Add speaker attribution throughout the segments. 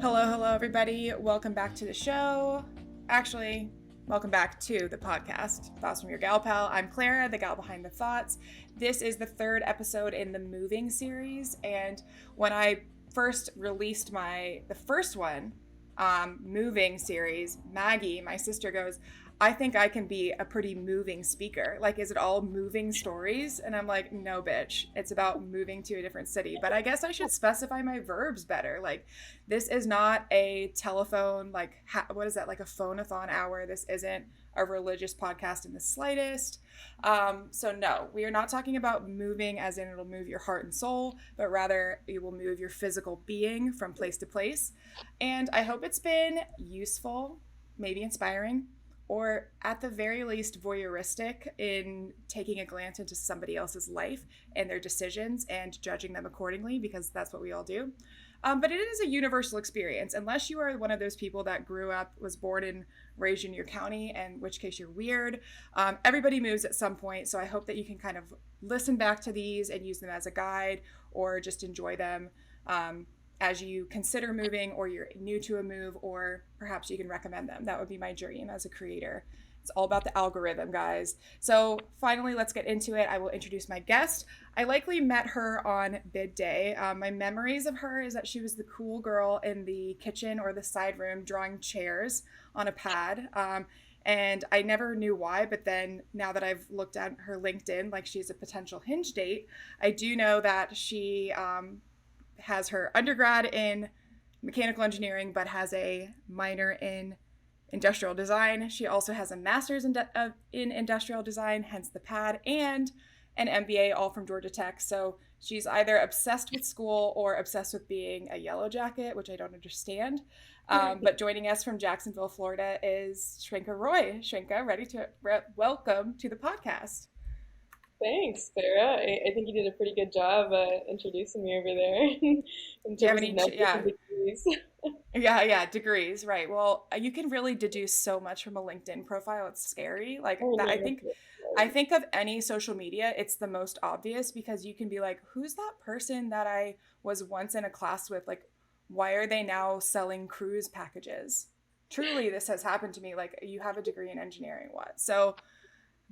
Speaker 1: Hello, everybody. Welcome back to the show. Actually, welcome back to the podcast, Thoughts from Your Gal Pal. I'm Clara, the gal behind the thoughts. This is the third episode in the moving series, and when I first released the first one, moving series, Maggie, my sister, goes, I think I can be a pretty moving speaker. Like, is it all moving stories? And I'm like, no, bitch. It's about moving to a different city. But I guess I should specify my verbs better. Like, this is not a telephone, like, what is that? Like a phone-a-thon hour. This isn't a religious podcast in the slightest. So no, we are not talking about moving as in it'll move your heart and soul, but rather it will move your physical being from place to place. And I hope it's been useful, maybe inspiring, or at the very least voyeuristic in taking a glance into somebody else's life and their decisions and judging them accordingly, because that's what we all do. But it is a universal experience, unless you are one of those people that grew up, was born and raised in your county, in which case you're weird. Everybody moves at some point, so I hope that you can kind of listen back to these and use them as a guide, or just enjoy them as you consider moving, or you're new to a move, or perhaps you can recommend them. That would be my dream as a creator. It's all about the algorithm, guys. So finally, let's get into it. I will introduce my guest. I likely met her on bid day. My memories of her is that she was the cool girl in the kitchen or the side room drawing chairs on a pad. And I never knew why, but then now that I've looked at her LinkedIn, like she's a potential hinge date, I do know that she has her undergrad in mechanical engineering, but has a minor in industrial design. She also has a master's in industrial design, hence the pad, and an MBA, all from Georgia Tech. So she's either obsessed with school or obsessed with being a yellow jacket, which I don't understand. But joining us from Jacksonville, Florida is Shrinka Roy. Shrinka, welcome to the podcast.
Speaker 2: Thanks, Sarah. I think you did a pretty good job introducing me over there. In
Speaker 1: Do you have
Speaker 2: terms
Speaker 1: any,
Speaker 2: of
Speaker 1: yeah.
Speaker 2: degrees.
Speaker 1: Degrees, right. Well, you can really deduce so much from a LinkedIn profile. It's scary. Like
Speaker 2: Oh,
Speaker 1: that,
Speaker 2: no,
Speaker 1: I think of any social media, it's the most obvious, because you can be like, who's that person that I was once in a class with? Like, why are they now selling cruise packages? Truly, this has happened to me. Like, you have a degree in engineering, what? So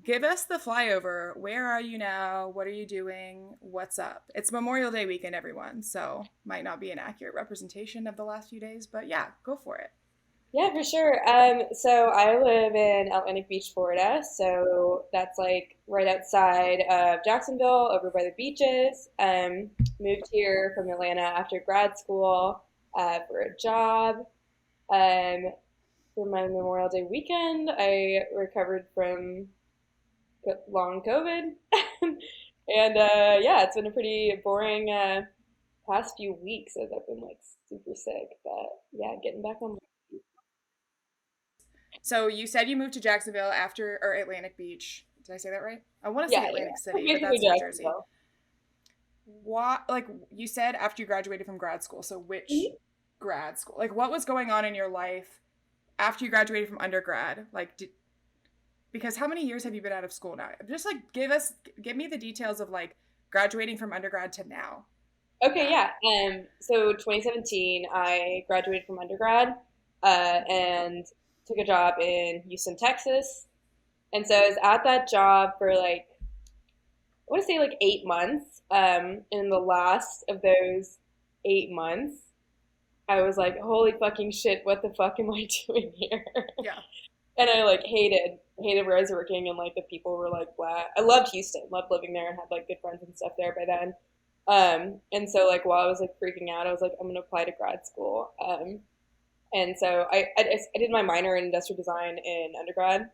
Speaker 1: give us the flyover. Where are you now? What are you doing? What's up? It's Memorial Day weekend, everyone, so might not be an accurate representation of the last few days, but yeah, go for it.
Speaker 2: Yeah, for sure. So I live in Atlantic Beach, Florida. So that's like right outside of Jacksonville, over by the beaches. Moved here from Atlanta after grad school for a job. For my Memorial Day weekend, I recovered from long COVID. And yeah, it's been a pretty boring past few weeks as I've been like super sick. But yeah, getting back on my feet.
Speaker 1: So you said you moved to Jacksonville after, or Atlantic Beach. Did I say that right? I want to say
Speaker 2: Yeah,
Speaker 1: Atlantic
Speaker 2: yeah.
Speaker 1: City, but
Speaker 2: Basically
Speaker 1: that's New Jersey.
Speaker 2: Jacksonville.
Speaker 1: What, like you said, after you graduated from grad school, so which
Speaker 2: Mhm.
Speaker 1: grad school? Like, what was going on in your life after you graduated from undergrad? Like, because how many years have you been out of school now? Just like give me the details of like graduating from undergrad to now.
Speaker 2: Okay, yeah. So 2017, I graduated from undergrad and took a job in Houston, Texas. And so I was at that job for like, I want to say like 8 months. In the last of those 8 months, I was like, holy fucking shit, what the fuck am I doing here?
Speaker 1: Yeah.
Speaker 2: And I like hated where I was working, and like the people were like blah. I loved Houston, loved living there, and had like good friends and stuff there by then. And so like while I was like freaking out, I was like, I'm gonna apply to grad school. And so I did my minor in industrial design in undergrad,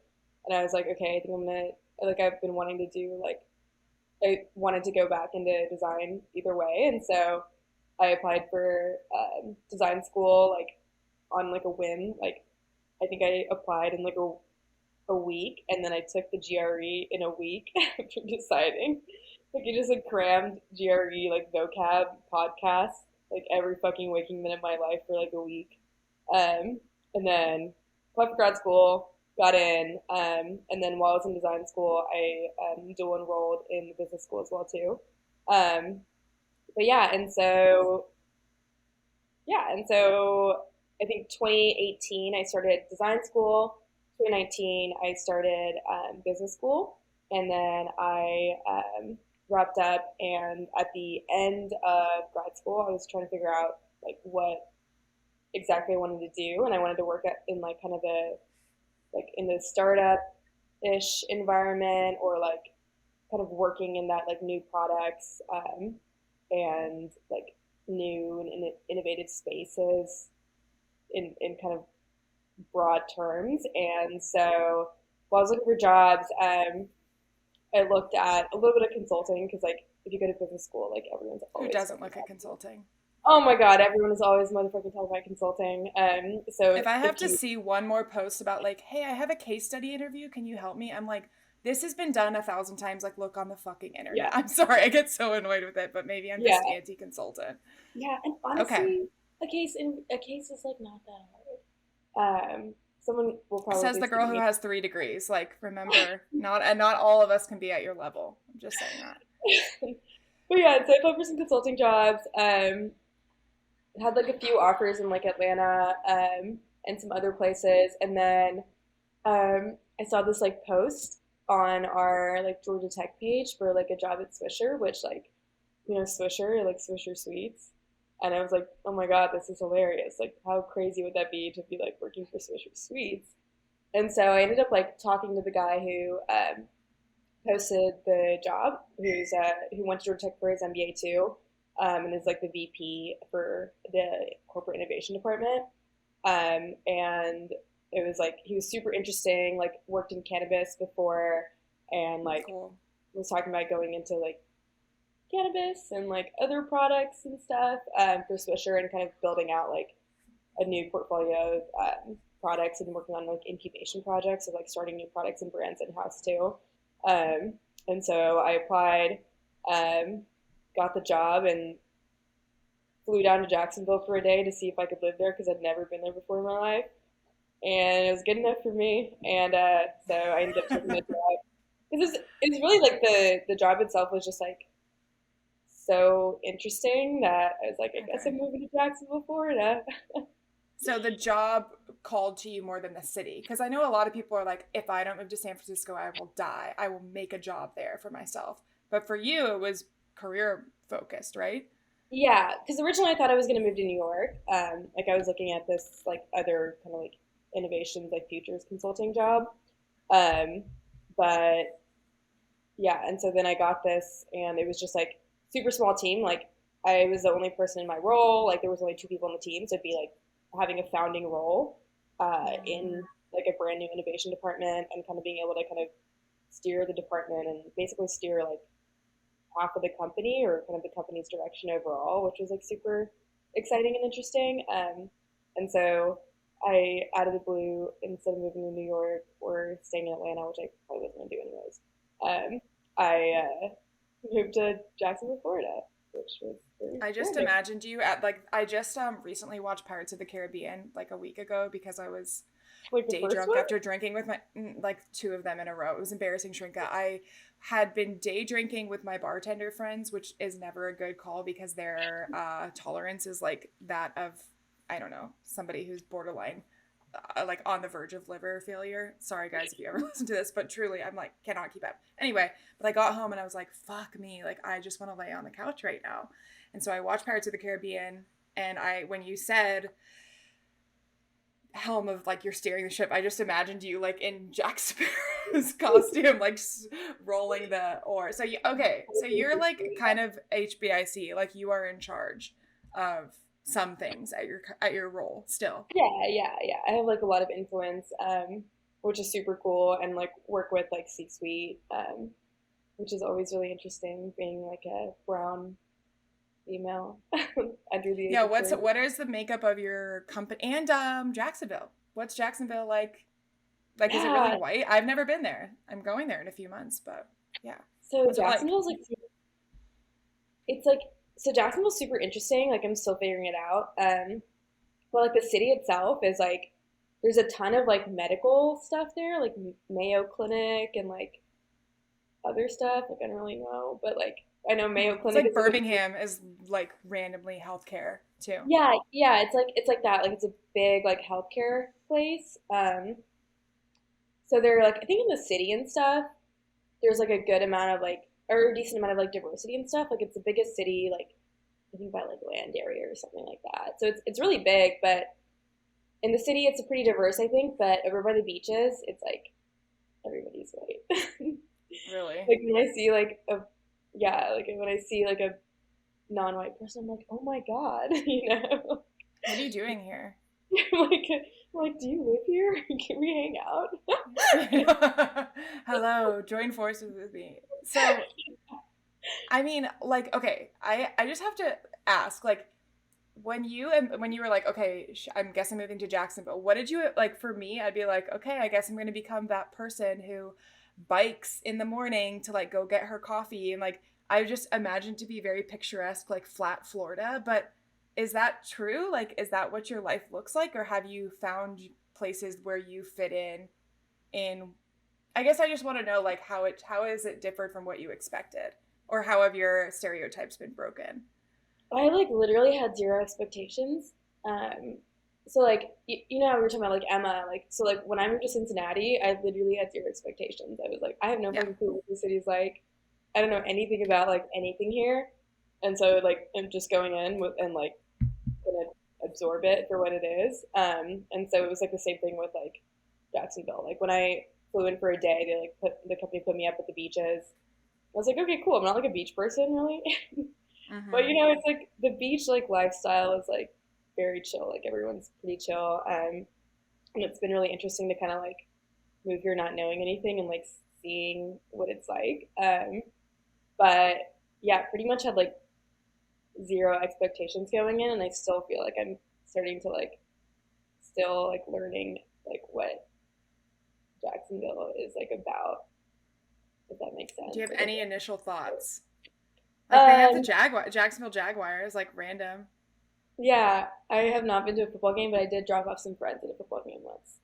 Speaker 2: and I was like, okay, I think I'm gonna, like, I've been wanting to do like, I wanted to go back into design either way, and so I applied for design school like on like a whim. Like I think I applied in like a week, and then I took the GRE in a week after deciding. Like I just like crammed GRE like vocab podcasts like every fucking waking minute of my life for like a week. And then applied for grad school, got in, and then while I was in design school, I dual enrolled in the business school as well too. Um, but yeah, and so I think 2018 I started design school. 2019 I started business school, and then I wrapped up. And at the end of grad school, I was trying to figure out like what exactly I wanted to do, and I wanted to work in like kind of a like in the startup ish environment, or like kind of working in that like new products and like new and innovative spaces in kind of broad terms. And so while I was looking for jobs, I looked at a little bit of consulting, because like if you go to business school, like everyone's
Speaker 1: Who
Speaker 2: always
Speaker 1: doesn't look at consulting?
Speaker 2: oh my god, everyone is always motherfucking talking about consulting. So
Speaker 1: If I have
Speaker 2: if
Speaker 1: to
Speaker 2: you
Speaker 1: see one more post about like, hey, I have a case study interview, can you help me? I'm like, this has been done 1,000 times. Like, look on the fucking internet.
Speaker 2: yeah
Speaker 1: I'm sorry, I get so annoyed with it, but maybe I'm
Speaker 2: yeah
Speaker 1: just anti-consultant.
Speaker 2: yeah, and
Speaker 1: Okay.
Speaker 2: honestly, a case is like not that hard. Someone will
Speaker 1: Says
Speaker 2: probably
Speaker 1: the
Speaker 2: see
Speaker 1: girl who
Speaker 2: me.
Speaker 1: has 3 degrees. Like, remember, not all of us can be at your level. I'm just saying that.
Speaker 2: But yeah, so I applied for some consulting jobs. Had like a few offers in like Atlanta and some other places, and then I saw this like post on our like Georgia Tech page for like a job at Swisher, which like Swisher, like Swisher Sweets. And I was like, oh my God, this is hilarious. Like, how crazy would that be to be like working for Swisher Sweets? And so I ended up like talking to the guy who posted the job, who went to Georgia Tech for his MBA too, and is like the VP for the corporate innovation department. And it was like he was super interesting. Like worked in cannabis before, and like
Speaker 1: Cool.
Speaker 2: was talking about going into like cannabis and like other products and stuff for Swisher, and kind of building out like a new portfolio of products, and working on like incubation projects of like starting new products and brands in house too. Um, and so I applied, um, got the job, and flew down to Jacksonville for a day to see if I could live there, because I'd never been there before in my life. And it was good enough for me. And so I ended up taking the job. It's really like the job itself was just like so interesting that I was like, I guess
Speaker 1: Okay.
Speaker 2: I'm moving to Jacksonville, Florida.
Speaker 1: So the job called to you more than the city? Because I know a lot of people are like, if I don't move to San Francisco, I will die. I will make a job there for myself. But for you, it was career focused, right?
Speaker 2: Yeah, because originally I thought I was going to move to New York. Like I was looking at this like other kind of like innovations, like futures consulting job. Um, but yeah, and so then I got this, and it was just like super small team. Like I was the only person in my role. Like there was only two people on the team, so it'd be like having a founding role in like a brand new innovation department, and kind of being able to kind of steer the department and basically steer like half of the company, or kind of the company's direction overall, which was like super exciting and interesting. And so I, out of the blue, instead of moving to New York or staying in Atlanta, which I probably wasn't going to do anyways, I moved to Jacksonville, Florida, which was very
Speaker 1: I just
Speaker 2: random.
Speaker 1: imagined you at like I just recently watched Pirates of the Caribbean like a week ago because I was
Speaker 2: Like the
Speaker 1: day
Speaker 2: first
Speaker 1: drunk
Speaker 2: one?
Speaker 1: after drinking with my like two of them in a row. It was embarrassing, Shrinka. I had been day drinking with my bartender friends, which is never a good call because their tolerance is like that of I don't know, somebody who's borderline like on the verge of liver failure. Sorry guys if you ever listen to this, but truly I'm like cannot keep up. Anyway, but I got home and I was like, fuck me, like I just want to lay on the couch right now. And so I watched Pirates of the Caribbean, and I when you said helm of like you're steering the ship, I just imagined you like in Jack Sparrow's costume, like rolling the oar. So you okay, so you're like kind of HBIC, like you are in charge of some things at your role still.
Speaker 2: Yeah. I have like a lot of influence, which is super cool, and like work with like C-suite, which is always really interesting, being like a brown female under the age
Speaker 1: Yeah,
Speaker 2: of
Speaker 1: what's
Speaker 2: 30.
Speaker 1: what is the makeup of your company and Jacksonville? What's Jacksonville like? Like, is it really
Speaker 2: Yeah,
Speaker 1: white? I've never been there. I'm going there in a few months, but yeah.
Speaker 2: so
Speaker 1: What's it like?
Speaker 2: Jacksonville's like it's like so Jacksonville's super interesting. Like I'm still figuring it out. But like the city itself is like there's a ton of like medical stuff there, like Mayo Clinic, and like other stuff. Like, I don't really know, but like I know Mayo
Speaker 1: It's
Speaker 2: Clinic
Speaker 1: like
Speaker 2: is like
Speaker 1: Birmingham is like randomly healthcare too.
Speaker 2: yeah, it's like that. Like it's a big like healthcare place. So they're like I think in the city and stuff, there's like a good amount of like or a decent amount of like diversity and stuff. Like it's the biggest city like I think by like land area or something like that. So it's really big, but in the city it's a pretty diverse I think. But over by the beaches, it's like everybody's white.
Speaker 1: Really?
Speaker 2: Like when I see like a yeah, like when I see like a non-white person, I'm like, oh my god, you know.
Speaker 1: What are you doing here?
Speaker 2: I'm like, do you live here? Can we hang out?
Speaker 1: Hello, join forces with me. So, I mean, like, okay, I just have to ask, like, when you were like, okay, I'm guessing moving to Jacksonville. What did you like? For me, I'd be like, okay, I guess I'm gonna become that person who bikes in the morning to like go get her coffee, and like I just imagined to be very picturesque, like flat Florida. But is that true? Like, is that what your life looks like, or have you found places where you fit in? In, I guess I just want to know like how is it differed from what you expected, or how have your stereotypes been broken?
Speaker 2: I like literally had zero expectations. Um, so like you know how we were talking about like Emma, like so like when I moved to Cincinnati, I literally had zero expectations. I was like, I have no
Speaker 1: Yeah.
Speaker 2: fucking clue what the city's like. I don't know anything about like anything here, and so like I'm just going in with and like gonna absorb it for what it is. And so it was like the same thing with like Jacksonville. Like when I flew in for a day, they like put the company put me up at the beaches. I was like, okay, cool. I'm not like a beach person really, but
Speaker 1: Mm-hmm.
Speaker 2: you know, it's like the beach like lifestyle is like very chill. Like everyone's pretty chill. And it's been really interesting to kind of like move here not knowing anything and like seeing what it's like. But yeah, pretty much had like zero expectations going in, and I still feel like I'm starting to like still like learning like what Jacksonville is like about, if that makes
Speaker 1: Do you
Speaker 2: sense.
Speaker 1: have
Speaker 2: Like,
Speaker 1: any initial thoughts? Like they have the
Speaker 2: um,
Speaker 1: Jacksonville Jaguars, like random.
Speaker 2: yeah, I have not been to a football game, but I did drop off some friends at a football game once.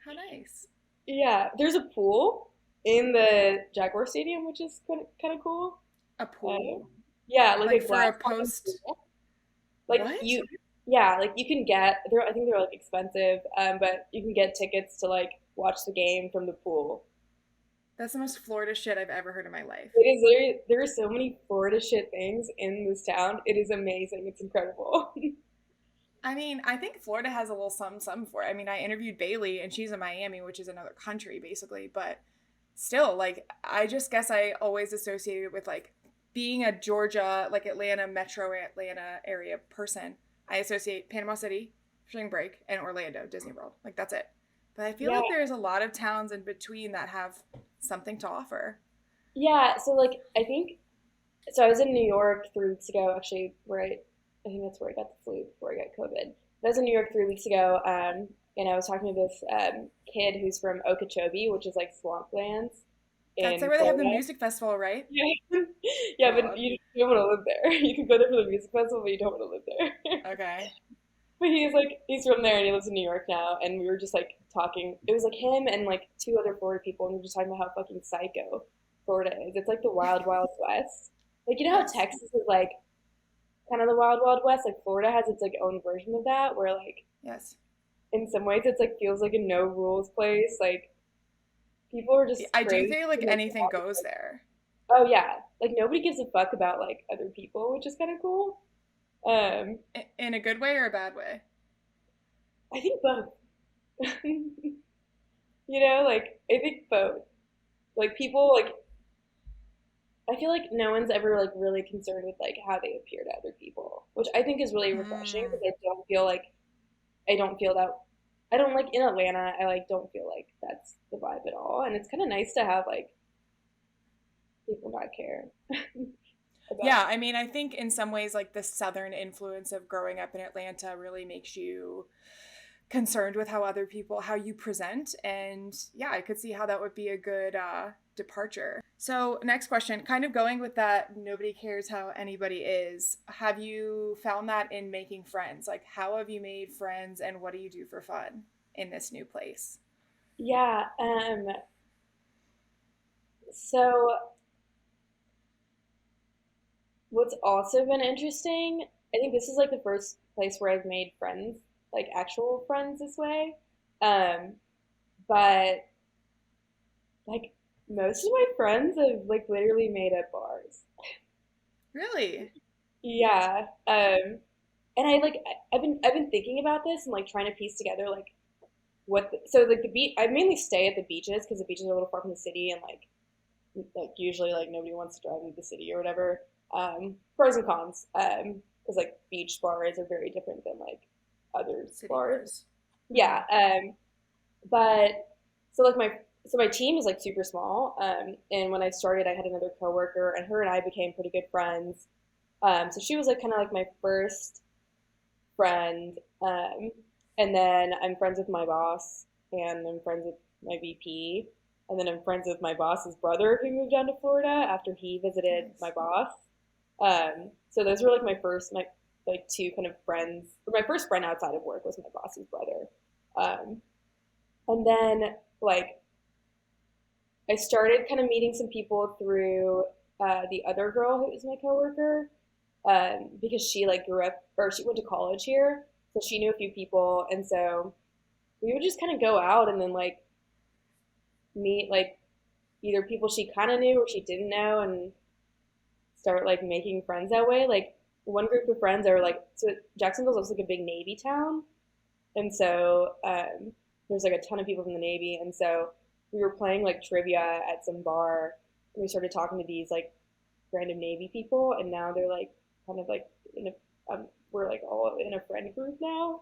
Speaker 1: How nice.
Speaker 2: Yeah, there's a pool in the Jaguar Stadium, which is kind of cool.
Speaker 1: A
Speaker 2: Uh,
Speaker 1: pool?
Speaker 2: yeah, like
Speaker 1: Like
Speaker 2: a
Speaker 1: for
Speaker 2: glass
Speaker 1: a
Speaker 2: bottom
Speaker 1: post
Speaker 2: pool. Like
Speaker 1: what?
Speaker 2: you, yeah, like you can get there. I think they're like expensive, but you can get tickets to like watch the game from the pool.
Speaker 1: That's the most Florida shit I've ever heard in my life.
Speaker 2: It is literally there are so many Florida shit things in this town. It is amazing. It's incredible.
Speaker 1: I mean, I think Florida has a little something for it. I mean, I interviewed Bailey and she's in Miami, which is another country basically, but still, like, I just guess I always associated it with like being a Georgia, like Atlanta, metro Atlanta area person. I associate Panama City, spring break, and Orlando, Disney World. Like, that's it. But I feel
Speaker 2: Yeah,
Speaker 1: like there's a lot of towns in between that have something to offer.
Speaker 2: yeah. So like I think so. I was in New York 3 weeks ago, actually. I think that's where I got the flu before I got COVID. I was in New York 3 weeks ago, and I was talking to this kid who's from Okeechobee, which is like swamplands
Speaker 1: That's like
Speaker 2: in
Speaker 1: where they have the
Speaker 2: Florida.
Speaker 1: music festival, right?
Speaker 2: Yeah, yeah, but
Speaker 1: God.
Speaker 2: you don't want to live there. You can go there for the music festival, but you don't want to live there.
Speaker 1: Okay.
Speaker 2: But he's like he's from there and he lives in New York now, and we were just like talking. It was like him and like two other Florida people, and we were just talking about how fucking psycho Florida is. It's like the wild, wild west. Like you know how
Speaker 1: Yes.
Speaker 2: Texas is like kind of the wild, wild west. Like Florida has its like own version of that, where like
Speaker 1: Yes.
Speaker 2: in some ways it's like feels like a no rules place. Like people are just
Speaker 1: I do
Speaker 2: crazy.
Speaker 1: think like
Speaker 2: And, like,
Speaker 1: anything goes there.
Speaker 2: oh yeah, like nobody gives a fuck about like other people, which is kind of cool. Um,
Speaker 1: In a good way or a bad way?
Speaker 2: I think both. You know, like I think both. Like people like I feel like no one's ever like really concerned with like how they appear to other people, which I think is really refreshing
Speaker 1: Hmm.
Speaker 2: because I don't feel that I don't like in Atlanta, I like don't feel like that's the vibe at all. And it's kind of nice to have like people not care about.
Speaker 1: Yeah, I mean, I think in some ways, like the southern influence of growing up in Atlanta really makes you concerned with how other people, how you present. And yeah, I could see how that would be a good departure. So, next question, kind of going with that, nobody cares how anybody is. Have you found that in making friends? Like, how have you made friends and what do you do for fun in this new place?
Speaker 2: Yeah, So what's also been interesting, I think this is like the first place where I've made friends, like actual friends this way. Um, but like most of my friends have like literally made at bars.
Speaker 1: Really?
Speaker 2: Yeah. And I've been thinking about this and like trying to piece together like so like the beach. I mainly stay at the beaches because the beaches are a little far from the city and like usually like nobody wants to drive into the city or whatever. Pros and cons. Because like beach bars are very different than like other
Speaker 1: City
Speaker 2: bars.
Speaker 1: bars. Hmm.
Speaker 2: Yeah. But so like my team is like super small. And when I started, I had another coworker, and her and I became pretty good friends. So she was like kind of like my first friend. And then I'm friends with my boss, and I'm friends with my VP, and then I'm friends with my boss's brother who moved down to Florida after he visited my
Speaker 1: Nice.
Speaker 2: boss. So those were like my like two kind of friends. My first friend outside of work was my boss's brother. Um, and then like I started kind of meeting some people through the other girl who was my coworker, because she like grew up or she went to college here, so she knew a few people, and so we would just kind of go out and then like meet like either people she kind of knew or she didn't know, and start like making friends that way. Like one group of friends are like so Jacksonville's also like a big Navy town, and so there's like a ton of people from the Navy, and so we were playing like trivia at some bar, and we started talking to these like random Navy people, and now they're like kind of like in a we're like all in a friend group now,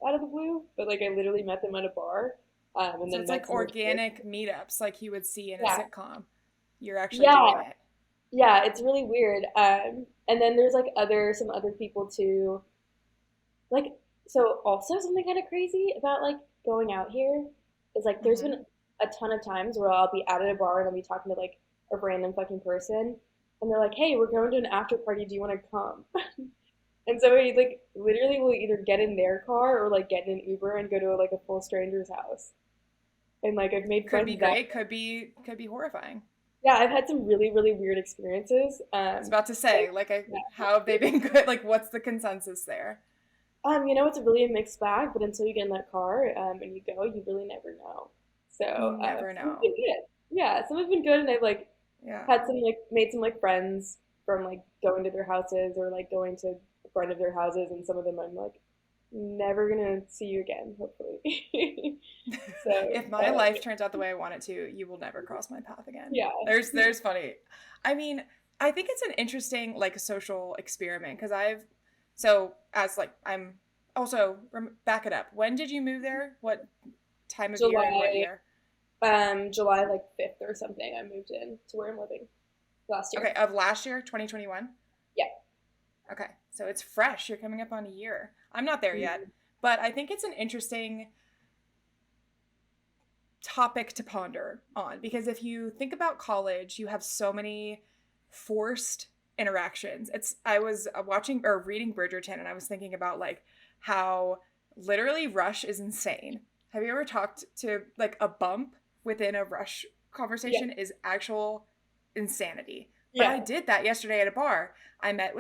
Speaker 2: out of the blue. But like I literally met them at a bar, and
Speaker 1: So
Speaker 2: then
Speaker 1: it's
Speaker 2: met
Speaker 1: like
Speaker 2: some of the
Speaker 1: organic meetups like you would see in a
Speaker 2: yeah
Speaker 1: sitcom. You're actually
Speaker 2: yeah
Speaker 1: doing it.
Speaker 2: yeah. It's really weird. And then there's like some other people too. Like so, also something kind of crazy about like going out here is like there's
Speaker 1: Hmm.
Speaker 2: been a ton of times where I'll be out at a bar and I'll be talking to like a random fucking person, and they're like, "Hey, we're going to an after party. Do you want to come?" And so we like literally will either get in their car or like get in an Uber and go to like a full stranger's house. And like I've made
Speaker 1: Could be
Speaker 2: friends that
Speaker 1: great, could be horrifying.
Speaker 2: yeah, I've had some really really weird experiences.
Speaker 1: I was about to
Speaker 2: Like
Speaker 1: say, like,
Speaker 2: yeah.
Speaker 1: how have they been good? Like, what's the consensus there?
Speaker 2: It's a really a mixed bag, but until you get in that car and you go, you really never know. So
Speaker 1: You never
Speaker 2: some have
Speaker 1: know.
Speaker 2: been good. Yeah, some have been good, and I've like
Speaker 1: Yeah.
Speaker 2: had some like made some like friends from like going to their houses or like going to a friend of their houses, and some of them I'm like never gonna see you again, hopefully. So
Speaker 1: If my life turns out the way I want it to, you will never cross my path again.
Speaker 2: yeah,
Speaker 1: There's funny. I mean, I think it's an interesting like social experiment because so as like I'm also back it up. When did you move there? What time of year and what
Speaker 2: July
Speaker 1: year?
Speaker 2: July like 5th or something. I moved in to where I'm living last
Speaker 1: Okay,
Speaker 2: year.
Speaker 1: of last year, 2021.
Speaker 2: Yeah.
Speaker 1: Okay, so it's fresh. You're coming up on a year. I'm not there yet,
Speaker 2: Mhm.
Speaker 1: but I think it's an interesting topic to ponder on because if you think about college, you have so many forced interactions. It's I was watching or reading Bridgerton and I was thinking about like how literally Rush is insane. Have you ever talked to like a bump within a Rush
Speaker 2: Yeah.
Speaker 1: conversation is actual insanity. But I
Speaker 2: Yeah.
Speaker 1: did that yesterday at a bar. I met up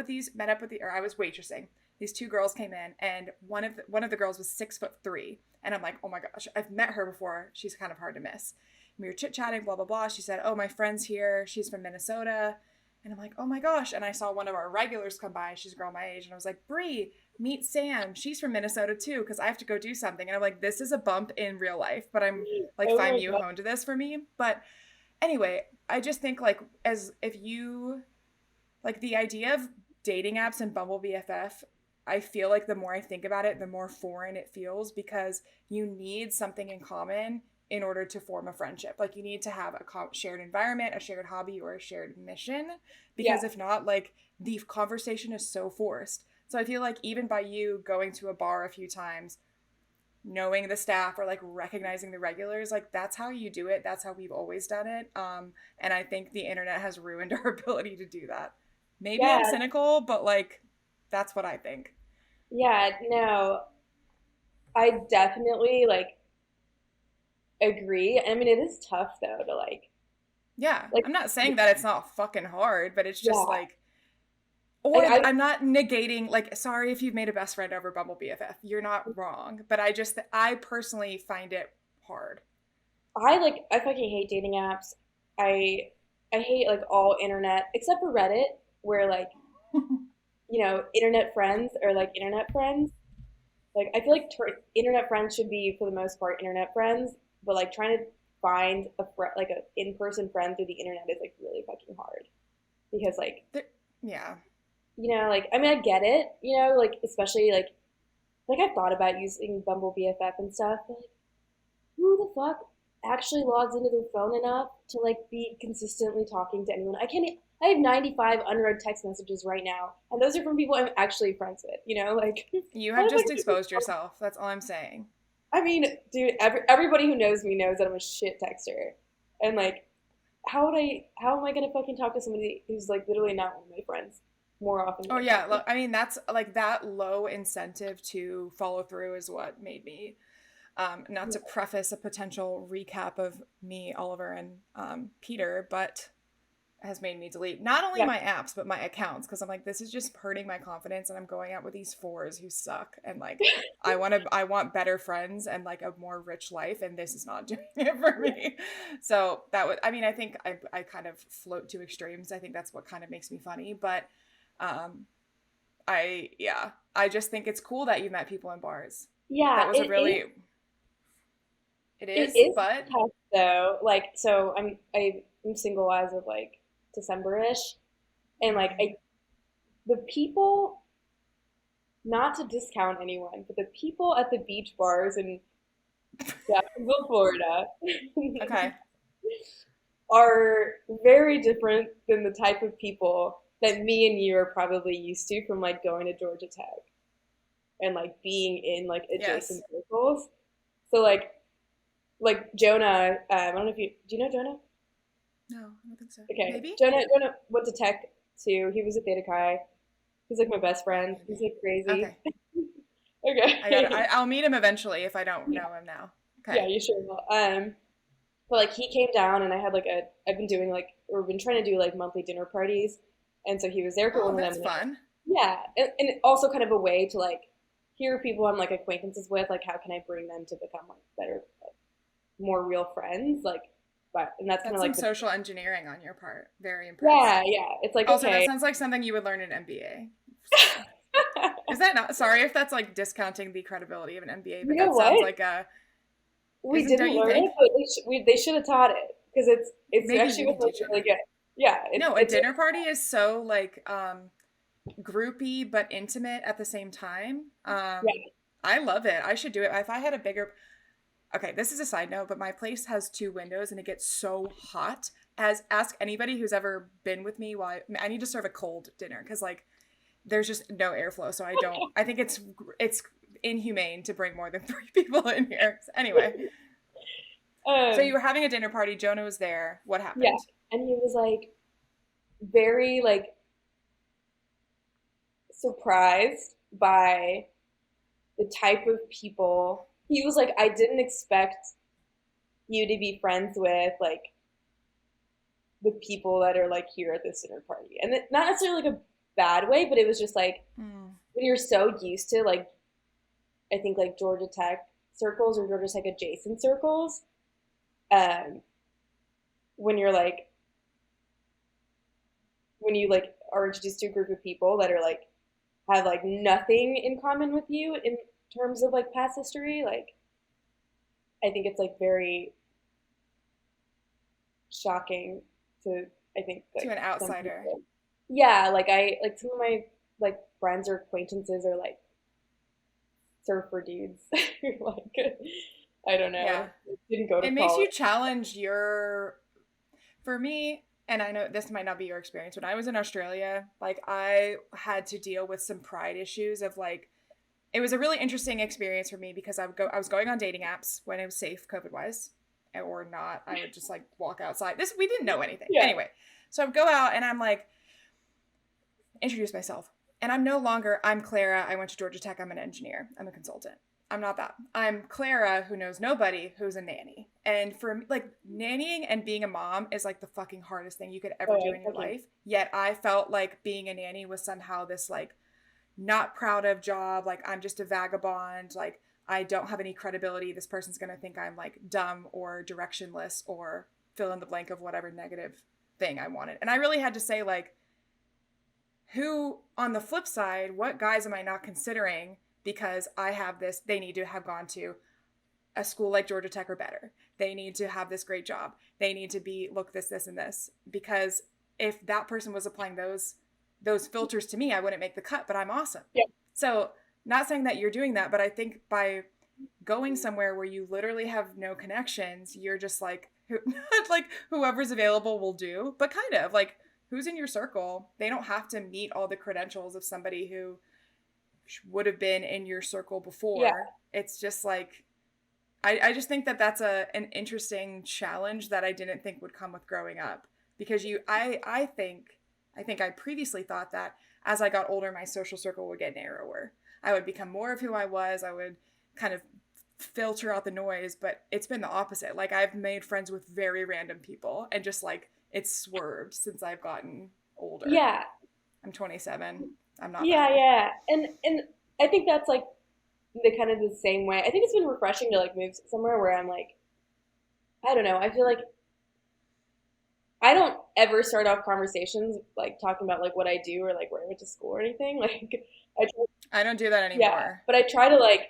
Speaker 1: with the or I was waitressing. These two girls came in and one of the girls was 6'3" and I'm like, oh my gosh, I've met her before. She's kind of hard to miss. And we were chit chatting, blah, blah, blah. She said, oh, my friend's here. She's from Minnesota. And I'm like, oh my gosh. And I saw one of our regulars come by. She's a girl my age. And I was like, Bree, meet Sam. She's from Minnesota too, because I have to go do something. And I'm like, this is a bump in real life, but I'm like,
Speaker 2: Oh
Speaker 1: Phi
Speaker 2: my
Speaker 1: Mu
Speaker 2: god.
Speaker 1: honed to this for me. But anyway, I just think like, as if you like the idea of dating apps and Bumble BFF, I feel like the more I think about it, the more foreign it feels because you need something in common in order to form a friendship. Like you need to have a shared environment, a shared hobby, or a shared mission.
Speaker 2: Yeah.
Speaker 1: Because if not, like the conversation is so forced. So I feel like even by you going to a bar a few times, knowing the staff or like recognizing the regulars, like that's how you do it. That's how we've always done it. And I think the internet has ruined our ability to do that. Maybe I'm
Speaker 2: Yeah.
Speaker 1: cynical, but like that's what I think.
Speaker 2: Yeah. No, I definitely like agree. I mean, it is tough though to like
Speaker 1: Yeah.
Speaker 2: Like,
Speaker 1: I'm not saying that it's not fucking hard, but it's just
Speaker 2: yeah,
Speaker 1: like, or
Speaker 2: I
Speaker 1: I'm not negating, like, sorry if you've made a best friend over Bumble BFF. You're not wrong. But I personally find it hard.
Speaker 2: I fucking hate dating apps. I I hate like all internet except for Reddit, where like internet friends are like internet friends. Like I feel like internet friends should be for the most part internet friends, but like trying to find like a in person friend through the internet is like really fucking hard because like
Speaker 1: There- yeah.
Speaker 2: like I mean I get it, like especially like I've thought about using Bumble BFF and stuff, but like who the fuck actually logs into their phone enough to like be consistently talking to anyone? I can't. I have 95 unread text messages right now, and those are from people I'm actually friends with. Like
Speaker 1: You
Speaker 2: how
Speaker 1: have
Speaker 2: the fuck
Speaker 1: just
Speaker 2: do
Speaker 1: exposed
Speaker 2: people-
Speaker 1: yourself. That's all I'm saying.
Speaker 2: I mean, dude, everybody who knows me knows that I'm a shit texter, and like, How am I gonna fucking talk to somebody who's like literally not one of my friends more often
Speaker 1: Oh
Speaker 2: than
Speaker 1: yeah,
Speaker 2: I
Speaker 1: I mean that's like that low incentive to follow through is what made me not to preface a potential recap of me, Oliver, and Peter, but has made me delete not only
Speaker 2: Yeah,
Speaker 1: my apps but my accounts because I'm like this is just hurting my confidence and I'm going out with these fours who suck and like I want better friends and like a more rich life and this is not doing it for me. So that would I mean I think I kind of float to extremes. I think that's what kind of makes me funny, but um I just think it's cool that you met people in bars. That
Speaker 2: yeah,
Speaker 1: was a really it
Speaker 2: it
Speaker 1: is,
Speaker 2: is
Speaker 1: but
Speaker 2: tough though. Like, so I'm single as of like December-ish, and like
Speaker 1: mm,
Speaker 2: the people, not to discount anyone, but the people at the beach bars in Jacksonville, Florida,
Speaker 1: okay.
Speaker 2: are very different than the type of people that me and you are probably used to from like going to Georgia Tech and like being in like adjacent
Speaker 1: Yes.
Speaker 2: circles. So like Jonah, I don't know if do you know Jonah?
Speaker 1: No, I don't think so.
Speaker 2: Okay,
Speaker 1: Maybe?
Speaker 2: Jonah went to Tech too. He was at Theta Chi. He's like my best
Speaker 1: Oh,
Speaker 2: friend. He's
Speaker 1: maybe.
Speaker 2: like crazy.
Speaker 1: Okay. I got it.
Speaker 2: Okay.
Speaker 1: I'll meet him eventually if I don't know him now.
Speaker 2: Yeah,
Speaker 1: Okay.
Speaker 2: you sure will. But like he came down and I had like I've been doing like or been trying to do like monthly dinner parties, and so he was there for
Speaker 1: Oh,
Speaker 2: one of them.
Speaker 1: that's
Speaker 2: And
Speaker 1: fun.
Speaker 2: yeah, and also kind of a way to like hear people I'm like acquaintances with, like how can I bring them to become like better, like, more real friends, like. But and that's kind
Speaker 1: That's
Speaker 2: of
Speaker 1: some
Speaker 2: like the
Speaker 1: social engineering on your part. Very impressed.
Speaker 2: yeah. It's like
Speaker 1: Also, that
Speaker 2: okay.
Speaker 1: sounds like something you would learn in MBA. So, is that not? Sorry if that's like discounting the credibility of an MBA, but
Speaker 2: You know
Speaker 1: that sounds
Speaker 2: what?
Speaker 1: like a.
Speaker 2: We
Speaker 1: Isn't?
Speaker 2: didn't
Speaker 1: Don't you
Speaker 2: learn
Speaker 1: think?
Speaker 2: it, but they should have taught it because it's
Speaker 1: Maybe
Speaker 2: actually
Speaker 1: you
Speaker 2: was
Speaker 1: can
Speaker 2: like
Speaker 1: teach it
Speaker 2: really
Speaker 1: now.
Speaker 2: good. Yeah,
Speaker 1: No, a
Speaker 2: it's
Speaker 1: dinner party is so like groupy but intimate at the same time.
Speaker 2: yeah.
Speaker 1: I love it. I should do it. If I had a bigger Okay, this is a side note, but my place has two windows and it gets so hot. As ask anybody who's ever been with me why I need to serve a cold dinner because like there's just no airflow, so I don't. I think it's inhumane to bring more than three people in here. So anyway, so you
Speaker 2: Um,
Speaker 1: were having a dinner party. Jonah was there. What
Speaker 2: yeah,
Speaker 1: happened?
Speaker 2: and he was like very like surprised by the type of people. He was like, I didn't expect you to be friends with like the people that are like here at this dinner party, and not necessarily like a bad way, but it was just like
Speaker 1: Mm,
Speaker 2: when you're so used to like I think like Georgia Tech circles or Georgia Tech adjacent circles, um, when you're like when you like are introduced to a group of people that are like have like nothing in common with you in terms of like past history, like I think it's like very shocking to I think
Speaker 1: to
Speaker 2: like
Speaker 1: an
Speaker 2: some
Speaker 1: outsider.
Speaker 2: people. Yeah, like I like some of my like friends or acquaintances are like surfer dudes. Like I don't
Speaker 1: Yeah,
Speaker 2: know, didn't go to
Speaker 1: it makes
Speaker 2: college.
Speaker 1: you challenge your. For me, and I know this might not be your experience. When I was in Australia, like I had to deal with some pride issues of like it was a really interesting experience for me because I was going on dating apps when it was safe COVID wise or not. I would just like walk outside. This we didn't know anything.
Speaker 2: Yeah,
Speaker 1: Anyway, so I would go out and I'm like introduce myself. And I'm no longer I'm Clara. I went to Georgia Tech. I'm an engineer. I'm a consultant. I'm not that. I'm Clara, who knows nobody, who's a nanny. And for me, like, nannying and being a mom is like the fucking hardest thing you could ever do in your life. Yet I felt like being a nanny was somehow this like not proud of job. Like, I'm just a vagabond. Like, I don't have any credibility. This person's going to think I'm like dumb or directionless or fill in the blank of whatever negative thing I wanted. And I really had to say, like, who, on the flip side, what guys am I not considering because I have this, they need to have gone to a school like Georgia Tech or better. They need to have this great job. They need to be, look, this, and this. Because if that person was applying those filters to me, I wouldn't make the cut, but I'm awesome.
Speaker 2: Yeah.
Speaker 1: So not saying that you're doing that, but I think by going somewhere where you literally have no connections, you're just like, like whoever's available will do, but kind of like who's in your circle. They don't have to meet all the credentials of somebody who would have been in your circle before.
Speaker 2: Yeah.
Speaker 1: It's just like, I just think that that's an interesting challenge that I didn't think would come with growing up, because I think I previously thought that as I got older, my social circle would get narrower. I would become more of who I was. I would kind of filter out the noise, but it's been the opposite. Like, I've made friends with very random people and just like it's swerved since I've gotten older.
Speaker 2: Yeah.
Speaker 1: I'm 27. I'm not.
Speaker 2: Yeah. And I think that's like the kind of the same way. I think it's been refreshing to like move somewhere where I'm like, I don't know. I feel like I don't ever start off conversations like talking about like what I do or like where I went to school or anything. Like
Speaker 1: I don't do that anymore.
Speaker 2: Yeah, but I try to like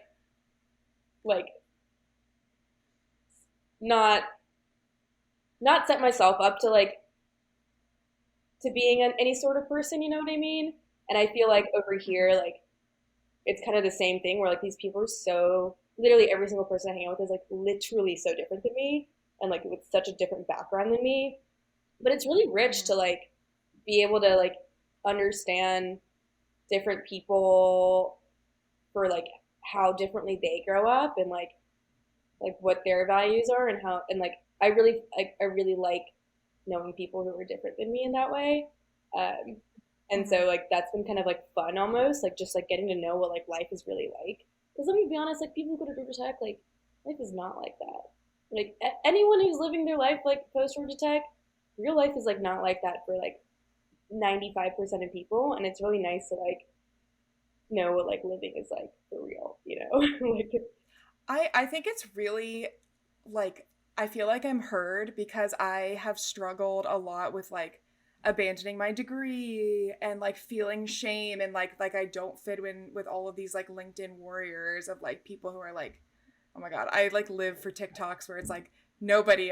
Speaker 2: not set myself up to like to being any sort of person, you know what I mean? And I feel like over here, like it's kind of the same thing where like these people are so literally every single person I hang out with is like literally so different than me and like with such a different background than me. But it's really rich to like be able to like understand different people for like how differently they grow up and like what their values are and how and like I really like knowing people who are different than me in that way. And so like that's been kind of like fun almost like just like getting to know what like life is really like. Because let me be honest, like people who go to Georgia Tech, like life is not like that. Like anyone who's living their life like post Georgia Tech, real life is like not like that for like 95% of people, and it's really nice to like know what like living is like for real, you know? Like
Speaker 1: I think it's really like I feel like I'm heard because I have struggled a lot with like abandoning my degree and like feeling shame and like I don't fit in with all of these like LinkedIn warriors of like people who are like, oh my god, I like live for TikToks where it's like nobody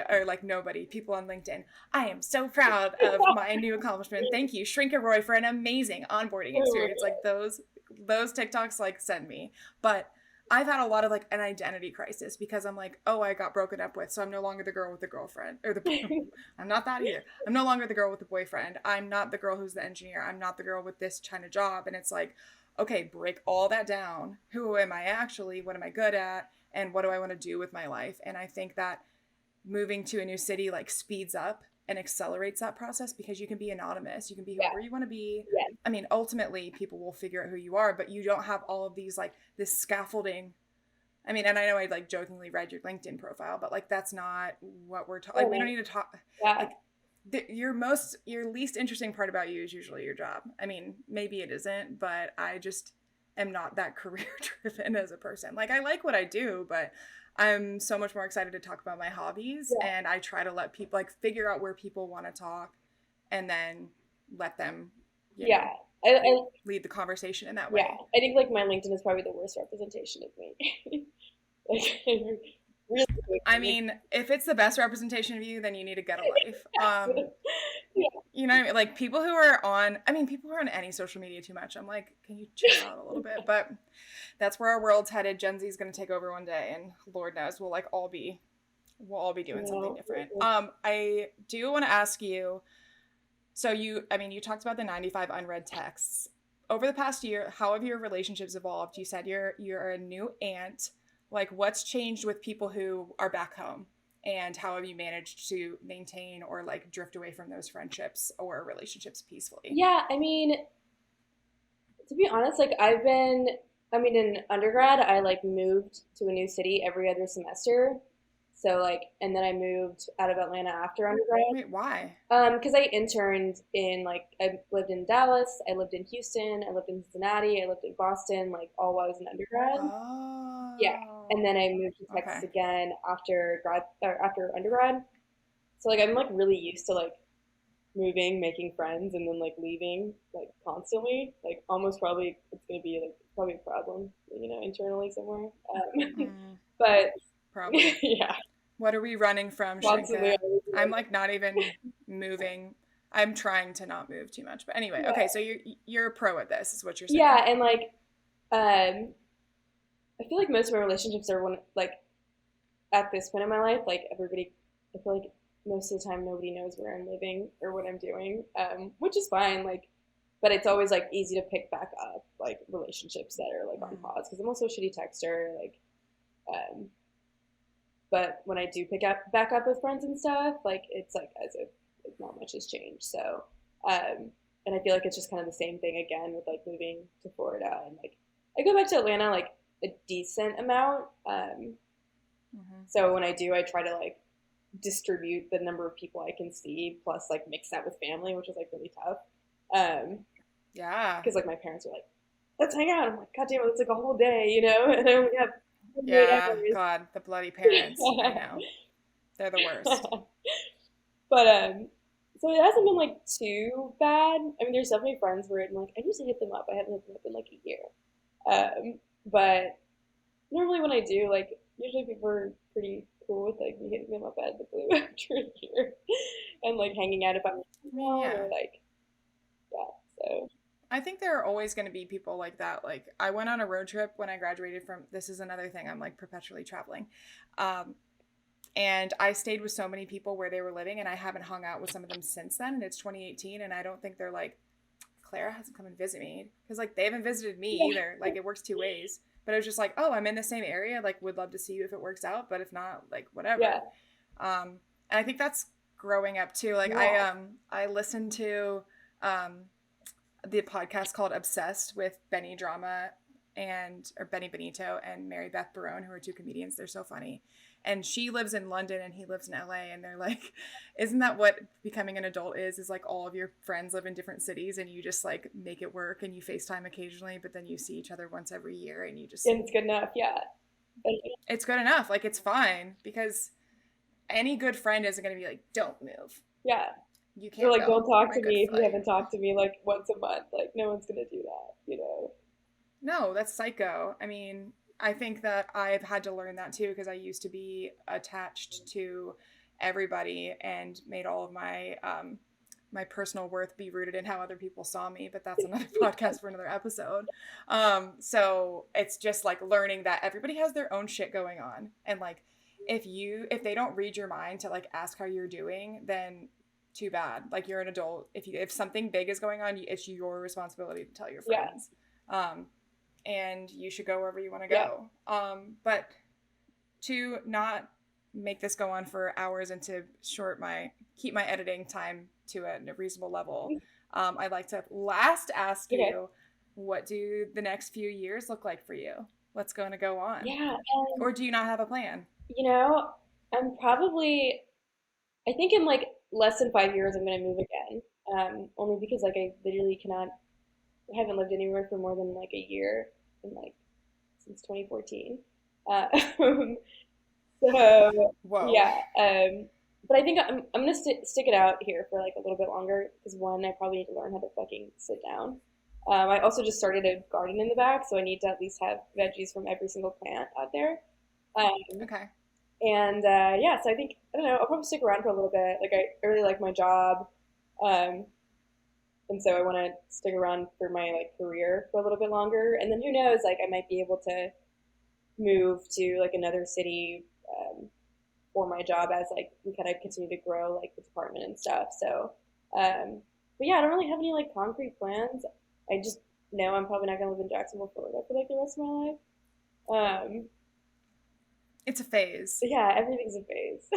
Speaker 1: people on LinkedIn, I am so proud of my new accomplishment, thank you Shrinka Roy for an amazing onboarding experience. Like those TikToks like send me. But I've had a lot of like an identity crisis because I'm like, oh, I got broken up with, so I'm no longer the girl with the girlfriend or I'm not that either. I'm no longer the girl with the boyfriend. I'm not the girl who's the engineer. I'm not the girl with this kind of job. And it's like, okay, break all that down. Who am I actually? What am I good at? And what do I want to do with my life? And I think that moving to a new city like speeds up and accelerates that process because you can be anonymous. You can be whoever you want to be.
Speaker 2: Yeah.
Speaker 1: I mean, ultimately, people will figure out who you are, but you don't have all of these, like, this scaffolding. I mean, and I know I, like, jokingly read your LinkedIn profile, but, like, that's not what we're talking. Like, we don't need to talk.
Speaker 2: Yeah.
Speaker 1: Like, your least interesting part about you is usually your job. I mean, maybe it isn't, but I just am not that career-driven as a person. Like, I like what I do, but I'm so much more excited to talk about my hobbies, and I try to let people like figure out where people want to talk and then let them I lead the conversation in that way.
Speaker 2: Yeah, I think like my LinkedIn is probably the worst representation of me. Like, really,
Speaker 1: I mean, if it's the best representation of you, then you need to get a life. You know what I mean? Like people who are on any social media too much, I'm like, can you chill out a little bit? But that's where our world's headed. Gen Z is going to take over one day, and Lord knows we'll all be doing something different. I do want to ask you, so you talked about the 95 unread texts. Over the past year, how have your relationships evolved? You said you're a new aunt. Like, what's changed with people who are back home? And how have you managed to maintain or like drift away from those friendships or relationships peacefully?
Speaker 2: Yeah, I mean, to be honest, like I've been I mean, in undergrad, I like moved to a new city every other semester. So like, and then I moved out of Atlanta after undergrad.
Speaker 1: Wait, why?
Speaker 2: Because I interned in like I lived in Dallas, I lived in Houston, I lived in Cincinnati, I lived in Boston, like all while I was an undergrad. Yeah, and then
Speaker 1: Oh,
Speaker 2: I moved to Texas
Speaker 1: okay.
Speaker 2: again after grad or after undergrad. So like I'm like really used to like moving, making friends, and then like leaving like constantly. Like almost probably it's gonna be like probably a problem, internally somewhere.
Speaker 1: Mm,
Speaker 2: But
Speaker 1: probably.
Speaker 2: yeah,
Speaker 1: What are we running from,
Speaker 2: constantly.
Speaker 1: Shrinka? I'm like not even moving. I'm trying to not move too much. But anyway,
Speaker 2: Yeah,
Speaker 1: okay, so you're a pro at this, is what you're saying.
Speaker 2: yeah, and like um, I feel like most of my relationships are when like at this point in my life, like everybody, I feel like most of the time nobody knows where I'm living or what I'm doing, which is fine. Like, but it's always like easy to pick back up like relationships that are like on
Speaker 1: Mm.
Speaker 2: pause because I'm also a shitty texter. Like, um, but when I do pick up back up with friends and stuff, like it's like as if like, not much has changed. So, and I feel like it's just kind of the same thing again with like moving to Florida and like I go back to Atlanta like a decent amount.
Speaker 1: Hmm.
Speaker 2: So when I do, I try to like distribute the number of people I can see, plus like mix that with family, which is like really tough. Um,
Speaker 1: Yeah.
Speaker 2: because like my parents are like, let's hang out. I'm like, God damn it, it's like a whole day, and I only have 48
Speaker 1: Yeah.
Speaker 2: hours.
Speaker 1: God, the bloody parents. I know. They're the worst.
Speaker 2: But so it hasn't been like too bad. I mean, there's definitely friends where I'm like, I need to hit them up. I haven't hit them up in like a year. But normally when I do, like, usually people are pretty cool with like me hitting them up out of the blue after a year and like hanging out if I'm
Speaker 1: I mean,
Speaker 2: around
Speaker 1: yeah.
Speaker 2: or like yeah. So
Speaker 1: I think there are always going to be people like that. Like, I went on a road trip when I graduated from, this is another thing, I'm like perpetually traveling. Um, and I stayed with so many people where they were living, and I haven't hung out with some of them since then. And it's 2018, and I don't think they're like, Clara hasn't come and visited me, because like they haven't visited me
Speaker 2: yeah,
Speaker 1: either. Like, it works two ways. But it was just like, oh, I'm in the same area. Like, would love to see you if it works out, but if not, like
Speaker 2: yeah,
Speaker 1: whatever. And I think that's growing up too. Like
Speaker 2: yeah.
Speaker 1: I listened to um, the podcast called Obsessed with Benny Drama and or Benny Benito and Mary Beth Barone, who are two comedians. They're so funny. And she lives in London and he lives in LA, and they're like, isn't that what becoming an adult is like all of your friends live in different cities and you just like make it work and you FaceTime occasionally, but then you see each other once every year and you just,
Speaker 2: And it's good enough. Yeah, and,
Speaker 1: it's good enough. Like, it's fine, because any good friend isn't going to be like, don't move.
Speaker 2: yeah.
Speaker 1: You
Speaker 2: Or
Speaker 1: can't
Speaker 2: like,
Speaker 1: go.
Speaker 2: don't
Speaker 1: You're
Speaker 2: talk
Speaker 1: my
Speaker 2: to
Speaker 1: good
Speaker 2: me if you
Speaker 1: friend.
Speaker 2: haven't talked to me like once a month. Like, no one's gonna do that.
Speaker 1: No, that's psycho. I mean, I think that I've had to learn that too, because I used to be attached to everybody and made all of my personal worth be rooted in how other people saw me. But that's another podcast for another episode. So it's just like learning that everybody has their own shit going on, and like if they don't read your mind to like ask how you're doing, then too bad. Like, you're an adult. If something big is going on, it's your responsibility to tell your
Speaker 2: Yeah,
Speaker 1: friends. Um, and you should go wherever you want to
Speaker 2: yeah,
Speaker 1: go. But to not make this go on for hours and to keep my editing time to a reasonable level, I'd like to last ask
Speaker 2: okay,
Speaker 1: you, what do the next few years look like for you? What's going to go on?
Speaker 2: yeah.
Speaker 1: Or do you not have a plan?
Speaker 2: You know, I'm probably I think in like less than 5 years I'm gonna move again. Only because like I literally cannot I haven't lived anywhere for more than like a year in like since 2014. Uh, so
Speaker 1: Whoa.
Speaker 2: yeah, but I think I'm gonna stick it out here for like a little bit longer because one, I probably need to learn how to fucking sit down. I also just started a garden in the back, so I need to at least have veggies from every single plant out there. Um,
Speaker 1: Okay.
Speaker 2: and yeah, so I think I don't know. I'll probably stick around for a little bit. Like I really like my job, um, and so I want to stick around for my like career for a little bit longer. And then who knows? Like I might be able to move to like another city for my job as like we kind of continue to grow like the department and stuff. So, but yeah, I don't really have any like concrete plans. I just know I'm probably not gonna live in Jacksonville, Florida for like the rest of my life.
Speaker 1: It's a phase.
Speaker 2: Yeah, everything's a phase.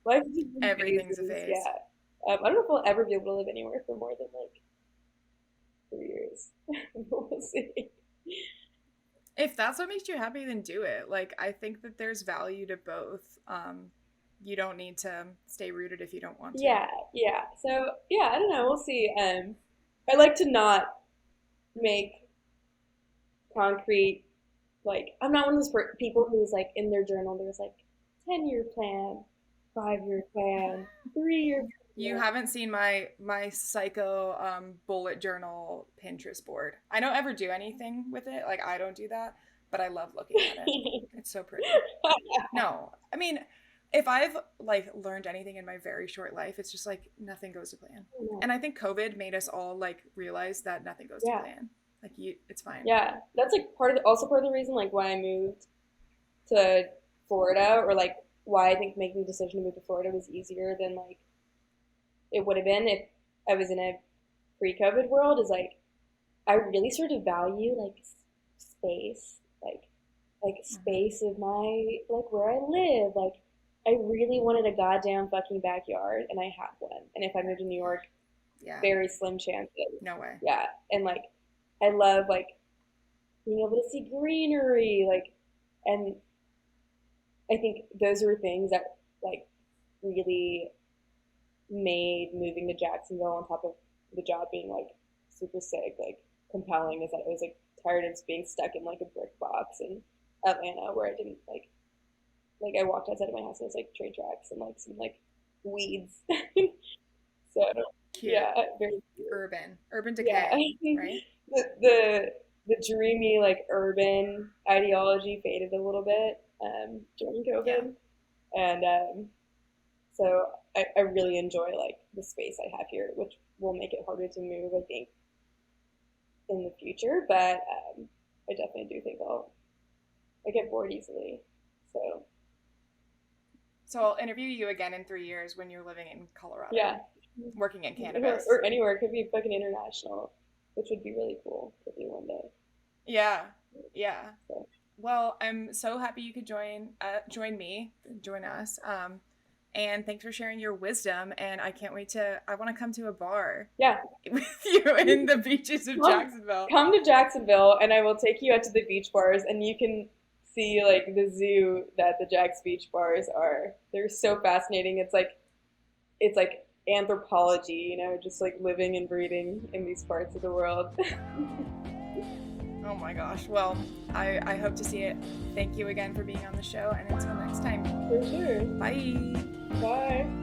Speaker 2: Life is just in
Speaker 1: Everything's a
Speaker 2: phases.
Speaker 1: phase.
Speaker 2: Yeah. I don't know if we'll ever be able to live anywhere for more than like 3 years. We'll see.
Speaker 1: If that's what makes you happy, then do it. Like, I think that there's value to both. You don't need to stay rooted if you don't want to.
Speaker 2: Yeah, yeah. So yeah, I don't know. We'll see. I like to not make concrete. Like, I'm not one of those people who's like in their journal. There's like 10-year plan, 5-year plan, 3-year
Speaker 1: You
Speaker 2: plan.
Speaker 1: haven't seen my psycho bullet journal Pinterest board. I don't ever do anything with it. Like, I don't do that, but I love looking at it. It's so pretty. No, I mean, if I've like learned anything in my very short life, it's just like nothing goes to plan. And I think COVID made us all like realize that nothing goes to
Speaker 2: Yeah,
Speaker 1: plan. Like, it's fine.
Speaker 2: yeah. That's like also part of the reason like why I moved to Florida, or like why I think making the decision to move to Florida was easier than like it would have been if I was in a pre-COVID world. Is like I really sort of value like space, like
Speaker 1: Mm-hmm.
Speaker 2: space of my like where I live. Like I really wanted a goddamn fucking backyard, and I have one. And if I moved to New York,
Speaker 1: Yeah,
Speaker 2: very slim chances.
Speaker 1: no way.
Speaker 2: Yeah, and like I love like being able to see greenery, like, and I think those are things that like really made moving to Jacksonville on top of the job being like super sick, like compelling, is that I was like tired of being stuck in like a brick box in Atlanta where I didn't like I walked outside of my house and it was like train tracks and like some like weeds. So
Speaker 1: Cute.
Speaker 2: yeah, very cute.
Speaker 1: Urban
Speaker 2: Yeah.
Speaker 1: decay, right?
Speaker 2: The dreamy like urban ideology faded a little bit during
Speaker 1: Yeah.
Speaker 2: COVID, and so I really enjoy like the space I have here, which will make it harder to move, I think, in the future. But I definitely do think I get bored easily. So
Speaker 1: So I'll interview you again in 3 years when you're living in
Speaker 2: yeah,
Speaker 1: Colorado, working in
Speaker 2: or,
Speaker 1: cannabis.
Speaker 2: or anywhere. It could be fucking international, which would be really cool to do one day.
Speaker 1: Yeah, yeah.
Speaker 2: So
Speaker 1: Well, I'm so happy you could join us. And thanks for sharing your wisdom. And I can't wait to. I want to come to a bar
Speaker 2: yeah,
Speaker 1: with you in the beaches of
Speaker 2: come
Speaker 1: Jacksonville.
Speaker 2: come to Jacksonville, and I will take you out to the beach bars, and you can see like the zoo that the Jack's Beach bars are. They're so fascinating. It's like anthropology, just like living and breathing in these parts of the world.
Speaker 1: Oh my gosh. Well, I hope to see it. Thank you again for being on the show. And until next time,
Speaker 2: For sure.
Speaker 1: bye.
Speaker 2: Bye.